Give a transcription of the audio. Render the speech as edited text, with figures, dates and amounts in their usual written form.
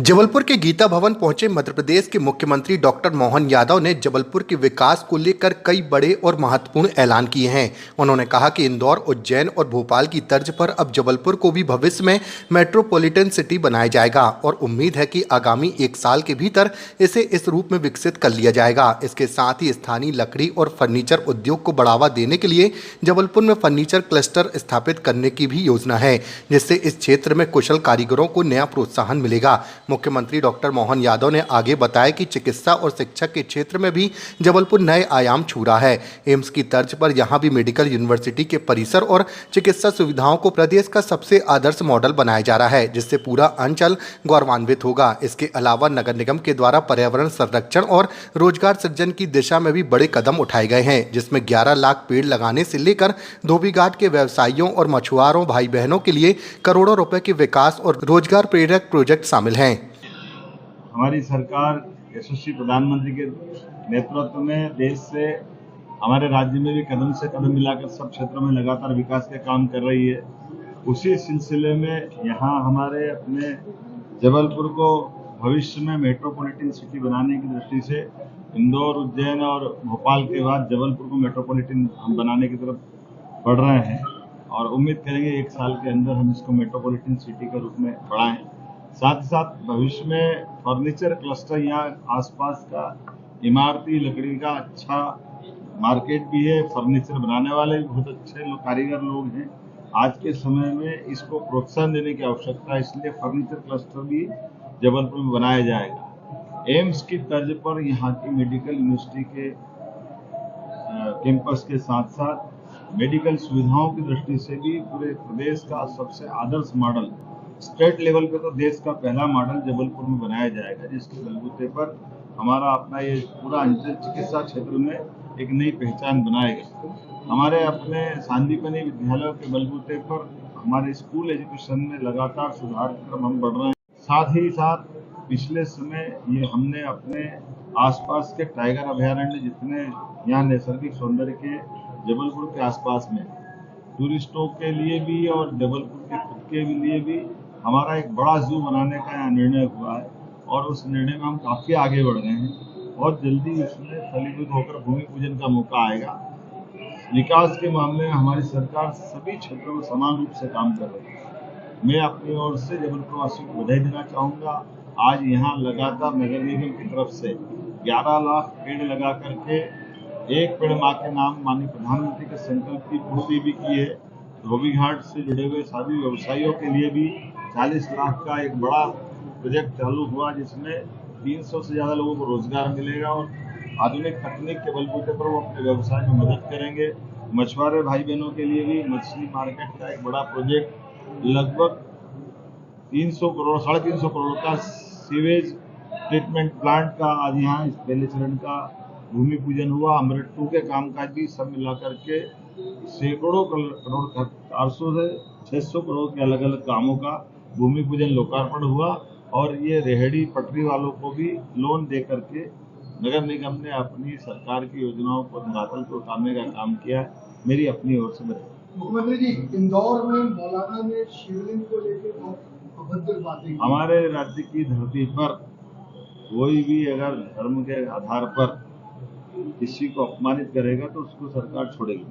जबलपुर के गीता भवन पहुंचे मध्य प्रदेश के मुख्यमंत्री डॉक्टर मोहन यादव ने जबलपुर के विकास को लेकर कई बड़े और महत्वपूर्ण ऐलान किए हैं। उन्होंने कहा कि इंदौर, उज्जैन और भोपाल की तर्ज पर अब जबलपुर को भी भविष्य में मेट्रोपॉलिटन सिटी बनाया जाएगा और उम्मीद है कि आगामी 1 साल के भीतर इसे इस रूप में विकसित कर लिया जाएगा। इसके साथ ही स्थानीय लकड़ी और फर्नीचर उद्योग को बढ़ावा देने के लिए जबलपुर में फर्नीचर क्लस्टर स्थापित करने की भी योजना है, जिससे इस क्षेत्र में कुशल कारीगरों को नया प्रोत्साहन मिलेगा। मुख्यमंत्री डॉक्टर मोहन यादव ने आगे बताया कि चिकित्सा और शिक्षा के क्षेत्र में भी जबलपुर नए आयाम छू रहा है। एम्स की तर्ज पर यहां भी मेडिकल यूनिवर्सिटी के परिसर और चिकित्सा सुविधाओं को प्रदेश का सबसे आदर्श मॉडल बनाया जा रहा है, जिससे पूरा अंचल गौरवान्वित होगा। इसके अलावा नगर निगम के द्वारा पर्यावरण संरक्षण और रोजगार सृजन की दिशा में भी बड़े कदम उठाए गए हैं, जिसमें 11 लाख पेड़ लगाने से लेकर धोबी घाट के व्यवसायियों और मछुआरों भाई बहनों के लिए करोड़ों रुपए के विकास और रोजगार प्रेरक प्रोजेक्ट शामिल हैं। हमारी सरकार यशस्वी प्रधानमंत्री के नेतृत्व में देश से हमारे राज्य में भी कदम से कदम मिलाकर सब क्षेत्रों में लगातार विकास के काम कर रही है। उसी सिलसिले में यहाँ हमारे अपने जबलपुर को भविष्य में मेट्रोपॉलिटन सिटी बनाने की दृष्टि से इंदौर, उज्जैन और भोपाल के बाद जबलपुर को मेट्रोपॉलिटन हम बनाने की तरफ बढ़ रहे हैं और उम्मीद करेंगे 1 साल के अंदर हम इसको मेट्रोपॉलिटन सिटी के रूप में बढ़ाएं। साथ ही साथ भविष्य में फर्नीचर क्लस्टर यहाँ आसपास का इमारती लकड़ी का अच्छा मार्केट भी है। फर्नीचर बनाने वाले भी बहुत अच्छे कारीगर लोग हैं। आज के समय में इसको प्रोत्साहन देने की आवश्यकता है, इसलिए फर्नीचर क्लस्टर भी जबलपुर में बनाया जाएगा। एम्स की तर्ज पर यहाँ की मेडिकल यूनिवर्सिटी के कैंपस के साथ साथ मेडिकल सुविधाओं की दृष्टि से भी पूरे प्रदेश का सबसे आदर्श मॉडल, स्टेट लेवल पे तो देश का पहला मॉडल जबलपुर में बनाया जाएगा, जिसके बलबूते पर हमारा अपना ये पूरा अंचल चिकित्सा क्षेत्र में एक नई पहचान बनाएगा। हमारे अपने सांदीपनि विद्यालयों के बलबूते पर हमारे स्कूल एजुकेशन में लगातार सुधार की तरफ हम बढ़ रहे हैं। साथ ही साथ पिछले समय ये हमने अपने आसपास के टाइगर अभयारण्य, जितने यहाँ नैसर्गिक सौंदर्य के जबलपुर के आसपास में टूरिस्टों के लिए भी और जबलपुर के खुद के लिए भी हमारा एक बड़ा जू बनाने का यहाँ निर्णय हुआ है और उस निर्णय में हम काफी आगे बढ़ गए हैं। बहुत जल्दी इसमें फलीभूत होकर भूमि पूजन का मौका आएगा। विकास के मामले में हमारी सरकार सभी क्षेत्रों में समान रूप से काम कर रही है। मैं अपनी ओर से जबलपुर वासियों को बधाई देना चाहूँगा। आज यहाँ लगातार नगर निगम की तरफ से 11 लाख पेड़ लगा करके एक पेड़ माँ के नाम माननीय प्रधानमंत्री के संकल्प की पूर्ति भी की है। धोबी घाट से जुड़े हुए सभी व्यवसायियों के लिए भी 40 लाख का एक बड़ा प्रोजेक्ट चालू हुआ, जिसमें 300 से ज्यादा लोगों को रोजगार मिलेगा और आधुनिक तकनीक के बलबूते पर वो अपने व्यवसाय में मदद करेंगे। मछुआरे भाई बहनों के लिए भी मछली मार्केट का एक बड़ा प्रोजेक्ट, लगभग 300 करोड़ 350 करोड़ का सीवेज ट्रीटमेंट प्लांट का आज यहाँ इस पहले चरण का भूमि पूजन हुआ। अमृत 2 के कामकाज भी सब मिलाकर के सैकड़ों करोड़ 400 से 600 करोड़ के अलग अलग कामों का भूमि पूजन लोकार्पण हुआ और ये रेहड़ी पटरी वालों को भी लोन दे करके नगर निगम ने अपनी सरकार की योजनाओं को धरातल पर उतारने का काम किया है। मेरी अपनी ओर से बधाई। मुख्यमंत्री जी, इंदौर में मौलाना ने शिवलिंग को लेकर बहुत अभद्र बातें की। हमारे राज्य की धरती पर कोई भी अगर धर्म के आधार पर किसी को अपमानित करेगा तो उसको सरकार छोड़ेगी।